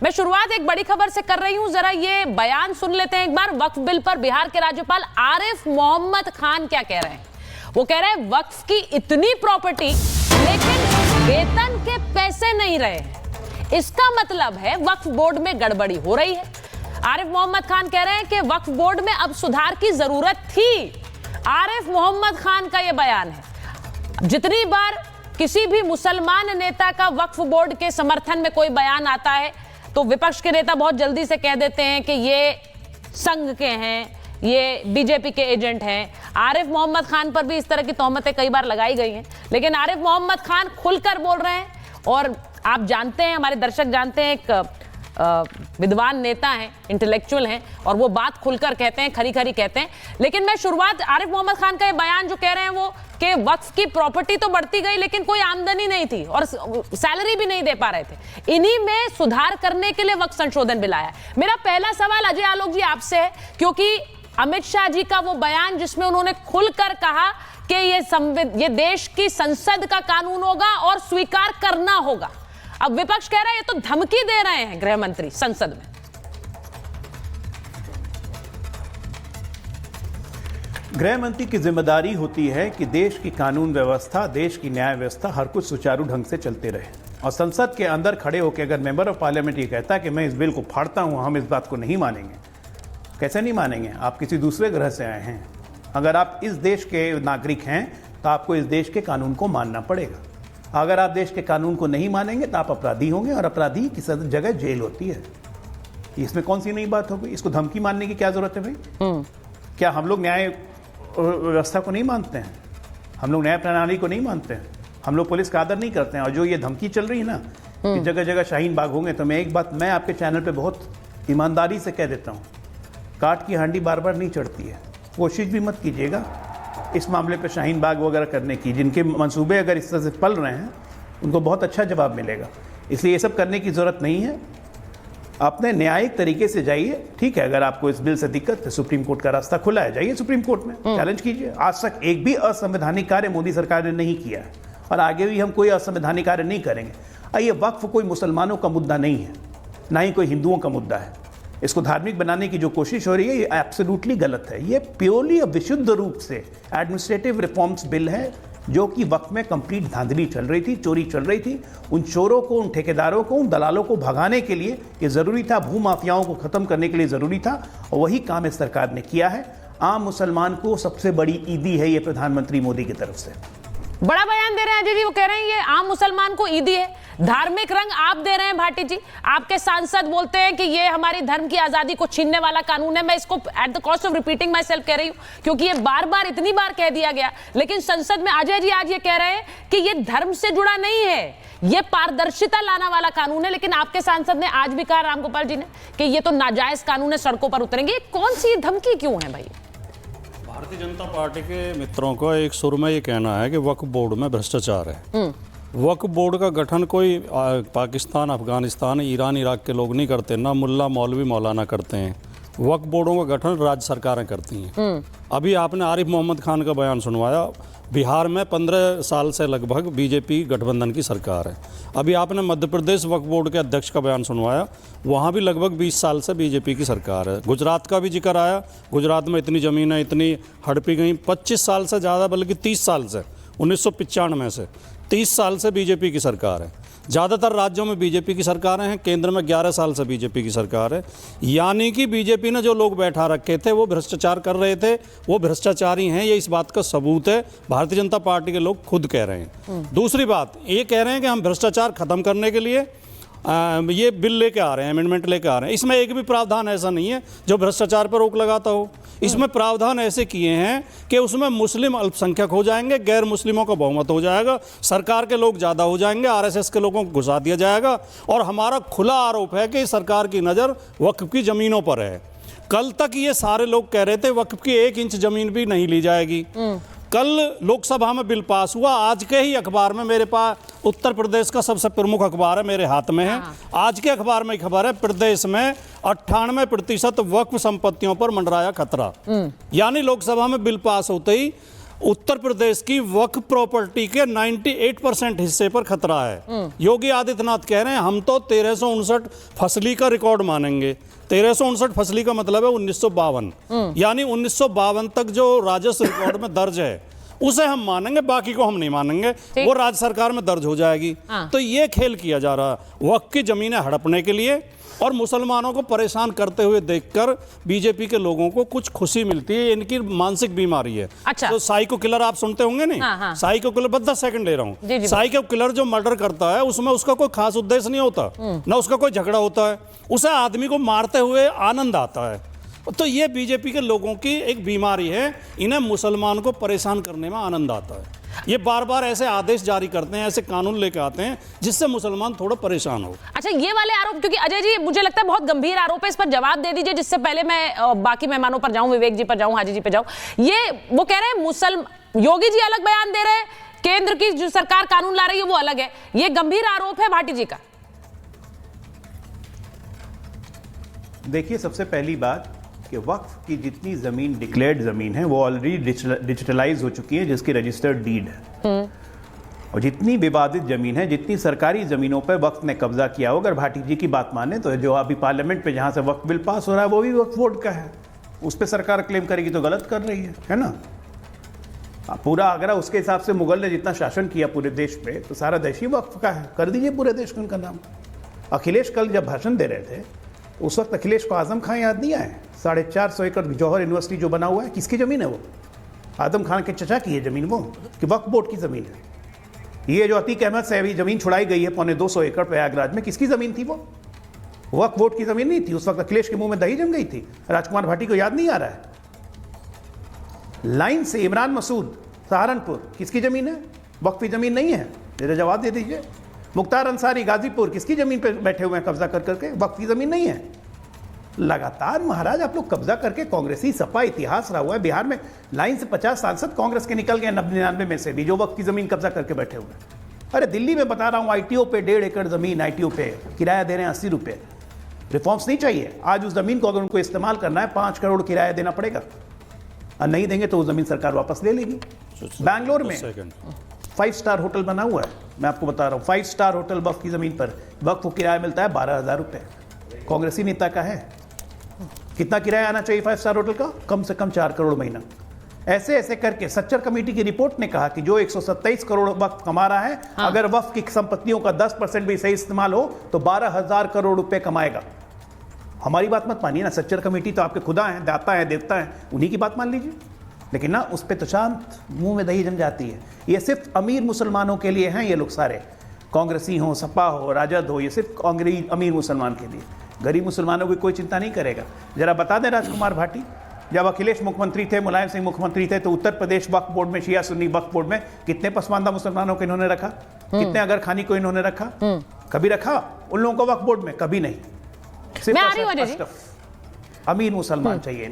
मैं शुरुआत एक बड़ी खबर से कर रही हूं, जरा ये बयान सुन लेते हैं एक बार। वक्फ बिल पर बिहार के राज्यपाल आरिफ मोहम्मद खान क्या कह रहे हैं। वो कह रहे हैं वक्फ की इतनी प्रॉपर्टी लेकिन वेतन के पैसे नहीं रहे हैं, इसका मतलब है वक्फ बोर्ड में गड़बड़ी हो रही है। आरिफ मोहम्मद खान कह रहे हैं कि वक्फ बोर्ड में अब सुधार की जरूरत थी। आरिफ मोहम्मद खान का यह बयान है। जितनी बार किसी भी मुसलमान नेता का वक्फ बोर्ड के समर्थन में कोई बयान आता है तो विपक्ष के नेता बहुत जल्दी से कह देते हैं कि ये संघ के हैं, ये बीजेपी के एजेंट हैं। आरिफ मोहम्मद खान पर भी इस तरह की तोहमतें कई बार लगाई गई हैं, लेकिन आरिफ मोहम्मद खान खुलकर बोल रहे हैं। और आप जानते हैं, हमारे दर्शक जानते हैं, एक विद्वान नेता हैं, इंटेलेक्चुअल हैं, और वो बात खुलकर कहते हैं, खरी खरी कहते हैं। लेकिन मैं शुरुआत आरिफ मोहम्मद खान का ये बयान जो कह रहे हैं वो कि वक्फ की प्रॉपर्टी तो बढ़ती गई लेकिन कोई आमदनी नहीं थी और सैलरी भी नहीं दे पा रहे थे, इन्हीं में सुधार करने के लिए वक्फ संशोधन बिल आया। मेरा पहला सवाल अजय आलोक जी आपसे है, क्योंकि अमित शाह जी का वो बयान जिसमें उन्होंने खुलकर कहा कि ये देश की संसद का कानून होगा और स्वीकार करना होगा। अब विपक्ष कह रहा है ये तो धमकी दे रहे हैं गृह मंत्री संसद में। गृह मंत्री की जिम्मेदारी होती है कि देश की कानून व्यवस्था, देश की न्याय व्यवस्था हर कुछ सुचारू ढंग से चलते रहे। और संसद के अंदर खड़े होकर अगर मेंबर ऑफ पार्लियामेंट ये कहता है कि मैं इस बिल को फाड़ता हूं, हम इस बात को नहीं मानेंगे, कैसे नहीं मानेंगे? आप किसी दूसरे ग्रह से आए हैं। अगर आप इस देश के नागरिक हैं तो आपको इस देश के कानून को मानना पड़ेगा। अगर आप देश के कानून को नहीं मानेंगे तो आप अपराधी होंगे, और अपराधी की जगह जेल होती है। इसमें कौन सी नई बात हो गई? इसको धमकी मानने की क्या जरूरत है भाई? क्या हम लोग न्याय व्यवस्था को नहीं मानते हैं? हम लोग न्याय प्रणाली को नहीं मानते हैं? हम लोग पुलिस का आदर नहीं करते हैं? और जो ये धमकी चल रही है ना कि जगह जगह शाहीन बाग होंगे, तो मैं एक बात मैं आपके चैनल पे बहुत ईमानदारी से कह देता हूँ, काट की हांडी बार बार नहीं चढ़ती है। कोशिश भी मत कीजिएगा इस मामले पे शाहीन बाग वगैरह करने की। जिनके मंसूबे अगर इस तरह से पल रहे हैं उनको बहुत अच्छा जवाब मिलेगा। इसलिए ये सब करने की ज़रूरत नहीं है। अपने न्यायिक तरीके से जाइए। ठीक है, अगर आपको इस बिल से दिक्कत है, सुप्रीम कोर्ट का रास्ता खुला है, जाइए सुप्रीम कोर्ट में चैलेंज कीजिए। आज तक एक भी असंवैधानिक कार्य मोदी सरकार ने नहीं किया है और आगे भी हम कोई असंवैधानिक कार्य नहीं करेंगे। ये वक्फ कोई मुसलमानों का मुद्दा नहीं है, ना ही कोई हिंदुओं का मुद्दा है। इसको धार्मिक बनाने की जो कोशिश हो रही है ये एब्सोल्युटली गलत है। ये प्योरली विशुद्ध रूप से एडमिनिस्ट्रेटिव रिफॉर्म्स बिल है, जो कि वक्त में कंप्लीट धांधली चल रही थी, चोरी चल रही थी। उन चोरों को, उन ठेकेदारों को, उन दलालों को भगाने के लिए ये ज़रूरी था, भूमाफियाओं को ख़त्म करने के लिए ज़रूरी था, और वही काम इस सरकार ने किया है। आम मुसलमान को सबसे बड़ी ईदी है ये प्रधानमंत्री मोदी की तरफ से। बड़ा बयान दे रहे हैं अजय जी, वो कह रहे हैं ये आम मुसलमान को ईदी है। धार्मिक रंग आप दे रहे हैं भाटी जी। आपके सांसद बोलते हैं कि ये हमारी धर्म की आजादी को छीनने वाला कानून है। मैं इसको at the cost of repeating my self कह रही हूं, क्योंकि ये बार बार इतनी बार कह दिया गया, लेकिन संसद में अजय जी आज ये कह रहे हैं कि ये धर्म से जुड़ा नहीं है, ये पारदर्शिता लाना वाला कानून है। लेकिन आपके सांसद ने आज भी कहा, रामगोपाल जी ने, कि ये तो नाजायज कानून है, सड़कों पर उतरेंगे। कौन सी धमकी क्यों है भाई? भारतीय जनता पार्टी के मित्रों को एक सुर में ये कहना है कि वक्फ बोर्ड में भ्रष्टाचार है। वक्फ बोर्ड का गठन कोई पाकिस्तान, अफगानिस्तान, ईरान, इराक के लोग नहीं करते, ना मुल्ला मौलवी मौलाना करते हैं। वक्फ बोर्डों का गठन राज्य सरकारें करती हैं। अभी आपने आरिफ मोहम्मद खान का बयान सुनवाया। बिहार में 15 साल से लगभग बीजेपी गठबंधन की सरकार है। अभी आपने मध्य प्रदेश वक्फ बोर्ड के अध्यक्ष का बयान सुनवाया, वहाँ भी लगभग 20 साल से बीजेपी की सरकार है। गुजरात का भी जिक्र आया, गुजरात में इतनी ज़मीनें इतनी हड़पी गई, 25 साल से ज़्यादा, बल्कि 30 साल से, 1995 से 30 साल से बीजेपी की सरकार है। ज़्यादातर राज्यों में बीजेपी की सरकारें हैं, केंद्र में 11 साल से बीजेपी की सरकार है। यानी कि बीजेपी ने जो लोग बैठा रखे थे वो भ्रष्टाचार कर रहे थे, वो भ्रष्टाचारी हैं, ये इस बात का सबूत है। भारतीय जनता पार्टी के लोग खुद कह रहे हैं। दूसरी बात ये कह रहे हैं कि हम भ्रष्टाचार खत्म करने के लिए ये बिल लेके आ रहे हैं, अमेंडमेंट लेके आ रहे हैं। इसमें एक भी प्रावधान ऐसा नहीं है जो भ्रष्टाचार पर रोक लगाता हो। इसमें प्रावधान ऐसे किए हैं कि उसमें मुस्लिम अल्पसंख्यक हो जाएंगे, गैर मुस्लिमों का बहुमत हो जाएगा, सरकार के लोग ज़्यादा हो जाएंगे, आरएसएस के लोगों को घुसा दिया जाएगा। और हमारा खुला आरोप है कि सरकार की नज़र वक्फ की ज़मीनों पर है। कल तक ये सारे लोग कह रहे थे वक्फ की 1 इंच ज़मीन भी नहीं ली जाएगी। कल लोकसभा में बिल पास हुआ। आज के ही अखबार में, मेरे पास उत्तर प्रदेश का सबसे प्रमुख अखबार है, मेरे हाथ में है, आज के अखबार में खबर है, प्रदेश में 98% वक्फ संपत्तियों पर मंडराया खतरा। यानी लोकसभा में बिल पास होते ही उत्तर प्रदेश की वक्फ प्रॉपर्टी के 98% हिस्से पर खतरा है। योगी आदित्यनाथ कह रहे हैं हम तो 1359 फसली का रिकॉर्ड मानेंगे। 1359 फसली का मतलब है 1952, यानी 1952 तक जो राजस्व रिकॉर्ड में दर्ज है उसे हम मानेंगे, बाकी को हम नहीं मानेंगे, वो राज्य सरकार में दर्ज हो जाएगी। तो ये खेल किया जा रहा है वक्फ की जमीनें हड़पने के लिए, और मुसलमानों को परेशान करते हुए देखकर बीजेपी के लोगों को कुछ खुशी मिलती है। इनकी मानसिक बीमारी है। अच्छा। तो साइको किलर आप सुनते होंगे नहीं? हाँ। साइको किलर, बस 10 सेकंड ले रहा हूँ। साइको किलर जो मर्डर करता है उसमें उसका कोई खास उद्देश्य नहीं होता, ना उसका कोई झगड़ा होता है, उसे आदमी को मारते हुए आनंद आता है। तो ये बीजेपी के लोगों की एक बीमारी है, इन्हें मुसलमान को परेशान करने में आनंद आता है। ये बार बार ऐसे आदेश जारी करते हैं, ऐसे कानून लेके आते हैं जिससे मुसलमान थोड़ा परेशान हो। अच्छा, ये वाले आरोप, क्योंकि अजय जी मुझे लगता है बहुत गंभीर आरोप है, इस पर जवाब दे दीजिए जिससे पहले मैं बाकी मेहमानों पर जाऊं, विवेक जी पर जाऊं, हाजी जी पर जाऊं। ये वो कह रहे हैं योगी जी अलग बयान दे रहे हैं, केंद्र की जो सरकार कानून ला रही है वो अलग है। ये गंभीर आरोप है भाटी जी का। देखिए, सबसे पहली बात कि वक्फ की जितनी जमीन डिक्लेयर्ड जमीन है वो ऑलरेडी डिजिटलाइज हो चुकी है, जिसकी रजिस्टर्ड डीड है। और जितनी विवादित जमीन है, जितनी सरकारी जमीनों पर वक्फ ने कब्जा किया हो, अगर भाटी जी की बात माने तो जो अभी पार्लियामेंट पे जहां से वक्फ बिल पास हो रहा है वो भी वक्फ बोर्ड का है। उस पर सरकार क्लेम करेगी तो गलत कर रही है ना। पूरा अगर उसके हिसाब से मुगल ने जितना शासन किया पूरे देश पे, तो सारा देश ही वक्फ का है, कर दीजिए पूरे देश का उनका नाम। अखिलेश कल जब भाषण दे रहे थे उस वक्त अखिलेश को आजम खान याद नहीं आए? 450 एकड़ जौहर यूनिवर्सिटी जो बना हुआ है, किसकी ज़मीन है वो? आजम खान के चचा की है ज़मीन वो, कि वक्फ बोर्ड की ज़मीन है? ये जो अतीक अहमद से अभी ज़मीन छुड़ाई गई है 225 एकड़ प्रयागराज में, किसकी ज़मीन थी वो? वक्फ बोर्ड की ज़मीन नहीं थी। उस वक्त अखिलेश के मुंह में दही जम गई थी। राजकुमार भाटी को याद नहीं आ रहा है? लाइन से इमरान मसूद सहारनपुर, किसकी ज़मीन है? वक्फी ज़मीन नहीं है। मेरा जवाब दे दीजिए। मुख्तार अंसारी गाजीपुर, किसकी ज़मीन पे बैठे हुए हैं कब्जा कर करके? वक्फी ज़मीन नहीं है। लगातार महाराज आप लोग कब्जा करके, कांग्रेसी सपा इतिहास रहा हुआ है बिहार में। लाइन से 50 सांसद कांग्रेस के निकल गए 99 में से भी, जो वक्त की जमीन कब्जा करके बैठे हुए हैं। अरे दिल्ली में बता रहा हूँ, आईटीओ पे 1.5 एकड़ जमीन, आईटीओ पे किराया दे रहे हैं 80 रुपये। रिफॉर्म्स नहीं चाहिए? आज उस जमीन को अगर उनको इस्तेमाल करना है 5 करोड़ किराया देना पड़ेगा, और नहीं देंगे तो वो जमीन सरकार वापस ले लेगी। बैंगलोर में 5 स्टार होटल बना हुआ है, मैं आपको बता रहा हूँ, 5 स्टार होटल वक्फ की जमीन पर वक्फ को किराया मिलता है 12,000 रुपये। कांग्रेसी नेता का है। कितना किराया आना चाहिए 5 स्टार होटल का? कम से कम 4 करोड़ महीना। ऐसे ऐसे करके सच्चर कमेटी की रिपोर्ट ने कहा कि जो 127 करोड़ वक्फ कमा रहा है, अगर वक्फ की संपत्तियों का 10% भी सही इस्तेमाल हो तो 12,000 करोड़ रुपए कमाएगा। हमारी बात मत मानिए ना, सच्चर कमेटी तो आपके खुदा हैं, दाता है, देवता है, उन्हीं की बात मान लीजिए। लेकिन ना उस पर तो शांत मुंह में दही जम जाती है। ये सिर्फ अमीर मुसलमानों के लिए हैं ये लोग सारे, कांग्रेसी हो, सपा हो, राजद हो, ये सिर्फ अमीर मुसलमान के लिए। गरीब मुसलमानों की कोई चिंता नहीं करेगा। जरा बता दें राजकुमार भाटी, जब अखिलेश मुख्यमंत्री थे, मुलायम सिंह मुख्यमंत्री थे, तो उत्तर प्रदेश वक्फ बोर्ड में, शिया सुन्नी वक्फ बोर्ड में कितने पसमानदा मुसलमानों को इन्होंने रखा? कितने अगर खानी को इन्होंने रखा? कभी रखा उन लोगों को वक्फ बोर्ड में? कभी नहीं। सिर्फ अमीर मुसलमान चाहिए।